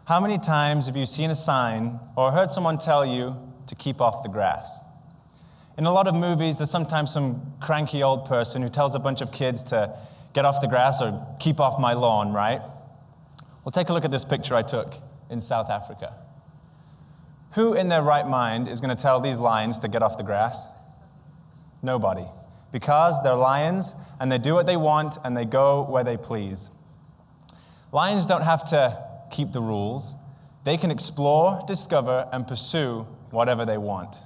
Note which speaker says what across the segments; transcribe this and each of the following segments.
Speaker 1: How many times have you seen a sign or heard someone tell you to keep off the grass? In a lot of movies, there's sometimes some cranky old person who tells a bunch of kids to get off the grass or keep off my lawn, right? Well, take a look at this picture I took in South Africa. Who in their right mind is going to tell these lions to get off the grass? Nobody. Because they're lions, and they do what they want, and they go where they please. Lions don't have to keep the rules. They can explore, discover, and pursue whatever they want.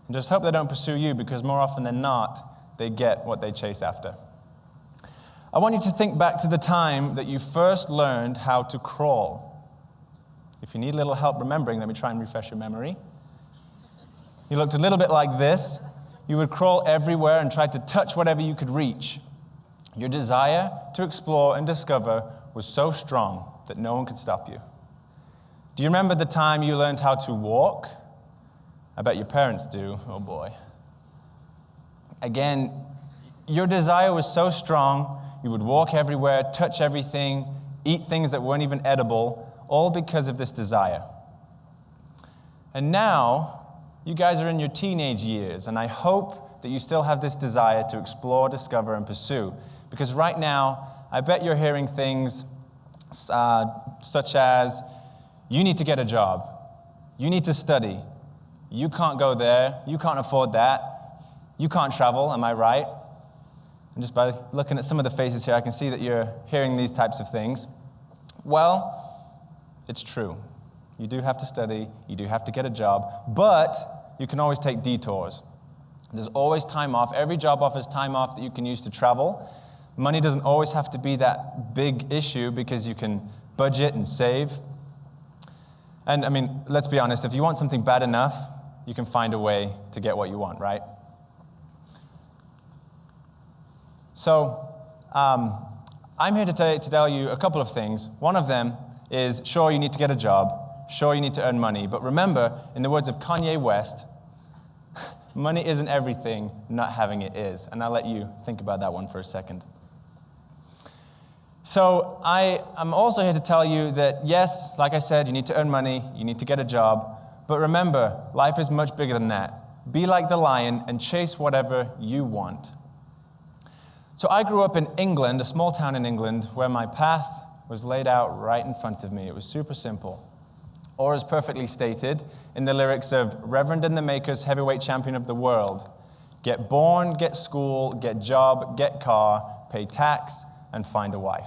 Speaker 1: And just hope they don't pursue you, because more often than not, they get what they chase after. I want you to think back to the time that you first learned how to crawl. If you need a little help remembering, let me try and refresh your memory. You looked a little bit like this. You would crawl everywhere and try to touch whatever you could reach. Your desire to explore and discover was so strong that no one could stop you. Do you remember the time you learned how to walk? I bet your parents do. Oh boy. Again, your desire was so strong, you would walk everywhere, touch everything, eat things that weren't even edible, all because of this desire. And now, you guys are in your teenage years, and I hope that you still have this desire to explore, discover, and pursue. Because right now, I bet you're hearing things such as, you need to get a job, you need to study, you can't go there, you can't afford that, you can't travel, am I right? And just by looking at some of the faces here, I can see that you're hearing these types of things. Well, it's true. You do have to study, you do have to get a job, but you can always take detours. There's always time off. Every job offers time off that you can use to travel. Money doesn't always have to be that big issue because you can budget and save. And I mean, let's be honest, if you want something bad enough, you can find a way to get what you want, right? So, I'm here to tell you a couple of things. One of them is, sure, you need to get a job. Sure, you need to earn money. But remember, in the words of Kanye West, money isn't everything, not having it is. And I'll let you think about that one for a second. So I'm also here to tell you that, yes, like I said, you need to earn money, you need to get a job. But remember, life is much bigger than that. Be like the lion and chase whatever you want. So I grew up in England, a small town in England, where my path was laid out right in front of me. It was super simple. Or as perfectly stated in the lyrics of Reverend and the Maker's heavyweight champion of the world, get born, get school, get job, get car, pay tax, and find a wife.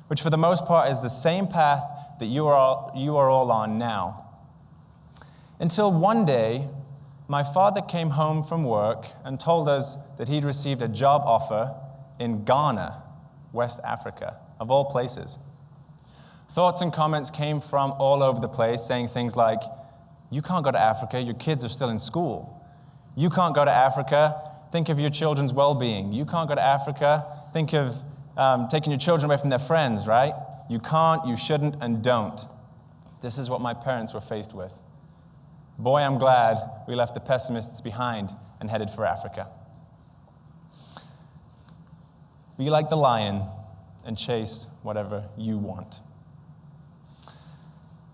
Speaker 1: Which for the most part is the same path that you are all on now. Until one day, my father came home from work and told us that he'd received a job offer in Ghana, West Africa, of all places. Thoughts and comments came from all over the place, saying things like, you can't go to Africa, your kids are still in school. You can't go to Africa, think of your children's well-being. You can't go to Africa, think of taking your children away from their friends, right? You can't, you shouldn't, and don't. This is what my parents were faced with. Boy, I'm glad we left the pessimists behind and headed for Africa. Be like the lion and chase whatever you want.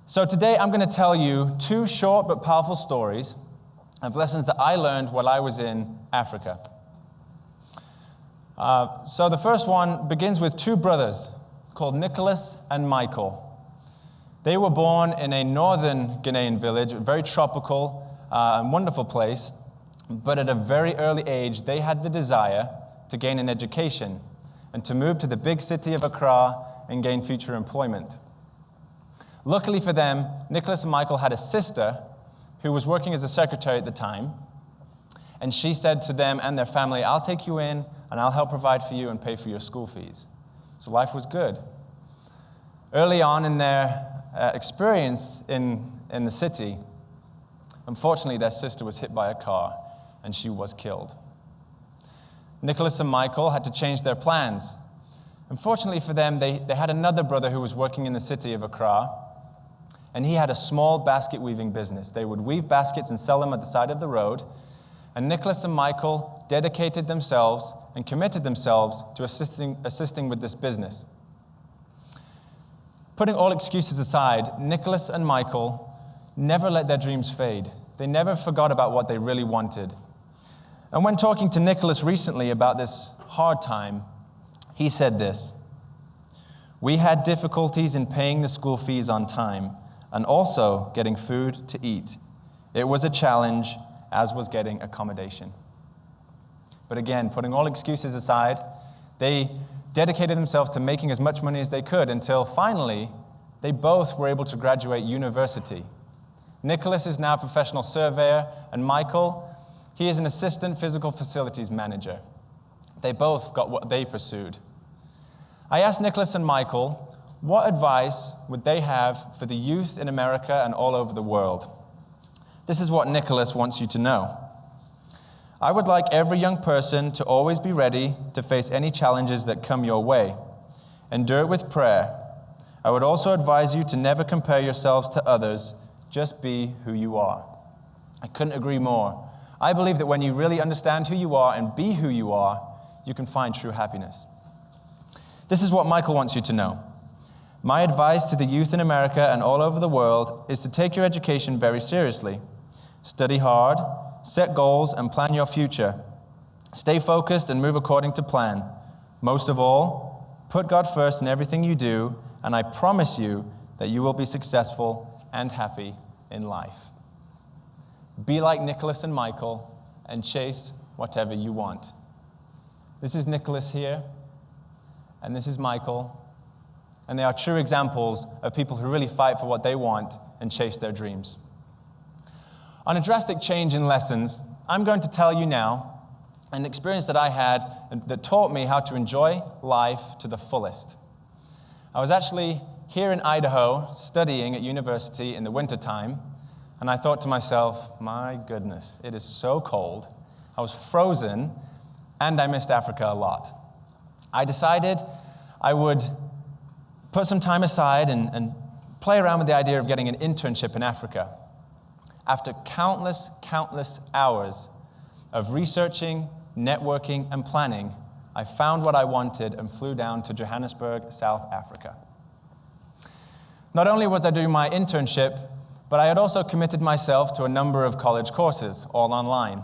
Speaker 1: So today I'm going to tell you 2 short but powerful stories of lessons that I learned while I was in Africa. So the first one begins with 2 brothers called Nicholas and Michael. They were born in a northern Ghanaian village, a very tropical and wonderful place, but at a very early age they had the desire to gain an education and to move to the big city of Accra and gain future employment. Luckily for them, Nicholas and Michael had a sister who was working as a secretary at the time, and she said to them and their family, I'll take you in, and I'll help provide for you and pay for your school fees. So life was good. Early on in their experience in the city, unfortunately, their sister was hit by a car, and she was killed. Nicholas and Michael had to change their plans. Unfortunately for them, they had another brother who was working in the city of Accra, and he had a small basket weaving business. They would weave baskets and sell them at the side of the road, and Nicholas and Michael dedicated themselves and committed themselves to assisting with this business. Putting all excuses aside, Nicholas and Michael never let their dreams fade. They never forgot about what they really wanted. And when talking to Nicholas recently about this hard time, he said this: "We had difficulties in paying the school fees on time and also getting food to eat. It was a challenge, as was getting accommodation." But again, putting all excuses aside, they dedicated themselves to making as much money as they could until finally they both were able to graduate university. Nicholas is now a professional surveyor, and Michael, he is an assistant physical facilities manager. They both got what they pursued. I asked Nicholas and Michael, what advice would they have for the youth in America and all over the world? This is what Nicholas wants you to know. "I would like every young person to always be ready to face any challenges that come your way. Endure it with prayer. I would also advise you to never compare yourselves to others. Just be who you are." I couldn't agree more. I believe that when you really understand who you are and be who you are, you can find true happiness. This is what Michael wants you to know. "My advice to the youth in America and all over the world is to take your education very seriously. Study hard, set goals, and plan your future. Stay focused and move according to plan. Most of all, put God first in everything you do, and I promise you that you will be successful and happy in life." Be like Nicholas and Michael and chase whatever you want. This is Nicholas here, and this is Michael, and they are true examples of people who really fight for what they want and chase their dreams. On a drastic change in lessons, I'm going to tell you now an experience that I had that taught me how to enjoy life to the fullest. I was actually here in Idaho studying at university in the wintertime, and I thought to myself, my goodness, it is so cold. I was frozen, and I missed Africa a lot. I decided I would put some time aside and play around with the idea of getting an internship in Africa. After countless hours of researching, networking, and planning, I found what I wanted and flew down to Johannesburg, South Africa. Not only was I doing my internship, but I had also committed myself to a number of college courses, all online.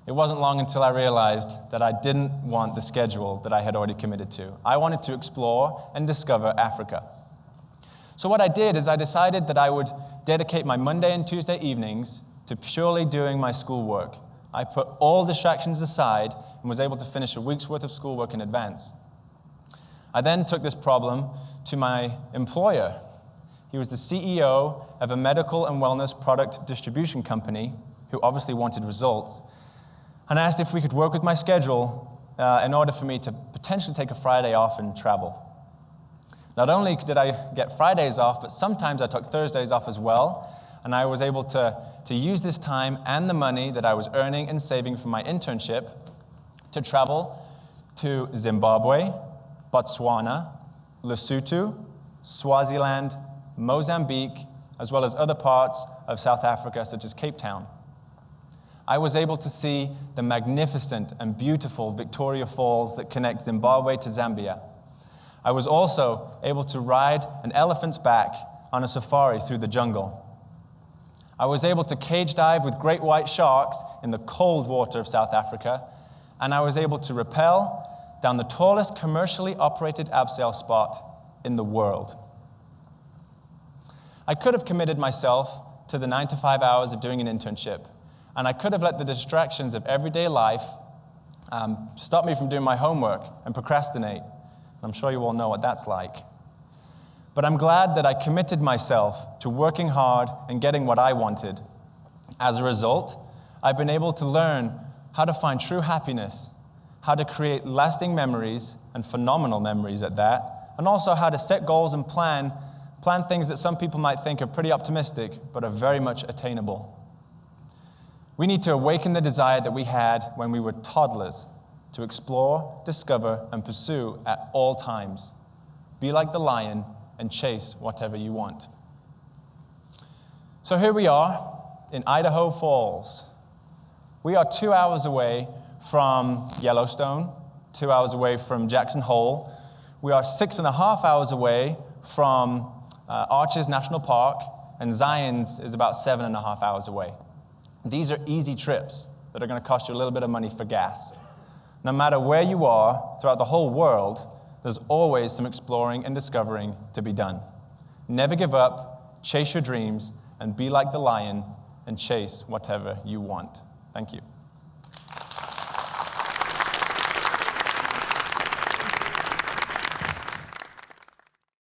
Speaker 1: It wasn't long until I realized that I didn't want the schedule that I had already committed to. I wanted to explore and discover Africa. So what I did is I decided that I would dedicate my Monday and Tuesday evenings to purely doing my schoolwork. I put all distractions aside and was able to finish a week's worth of schoolwork in advance. I then took this problem to my employer. He was the CEO of a medical and wellness product distribution company who obviously wanted results. And I asked if we could work with my schedule in order for me to potentially take a Friday off and travel. Not only did I get Fridays off, but sometimes I took Thursdays off as well, and I was able to use this time and the money that I was earning and saving from my internship to travel to Zimbabwe, Botswana, Lesotho, Swaziland, Mozambique, as well as other parts of South Africa, such as Cape Town. I was able to see the magnificent and beautiful Victoria Falls that connect Zimbabwe to Zambia. I was also able to ride an elephant's back on a safari through the jungle. I was able to cage dive with great white sharks in the cold water of South Africa, and I was able to rappel down the tallest commercially operated abseil spot in the world. I could have committed myself to the 9 to 5 hours of doing an internship, and I could have let the distractions of everyday life stop me from doing my homework and procrastinate. I'm sure you all know what that's like. But I'm glad that I committed myself to working hard and getting what I wanted. As a result, I've been able to learn how to find true happiness, how to create lasting memories, and phenomenal memories at that, and also how to set goals and plan things that some people might think are pretty optimistic, but are very much attainable. We need to awaken the desire that we had when we were toddlers to explore, discover, and pursue at all times. Be like the lion and chase whatever you want. So here we are in Idaho Falls. We are 2 hours away from Yellowstone, 2 hours away from Jackson Hole. We are 6.5 hours away from Arches National Park, and Zion's is about 7.5 hours away. These are easy trips that are going to cost you a little bit of money for gas. No matter where you are throughout the whole world, there's always some exploring and discovering to be done. Never give up, chase your dreams, and be like the lion and chase whatever you want. Thank you.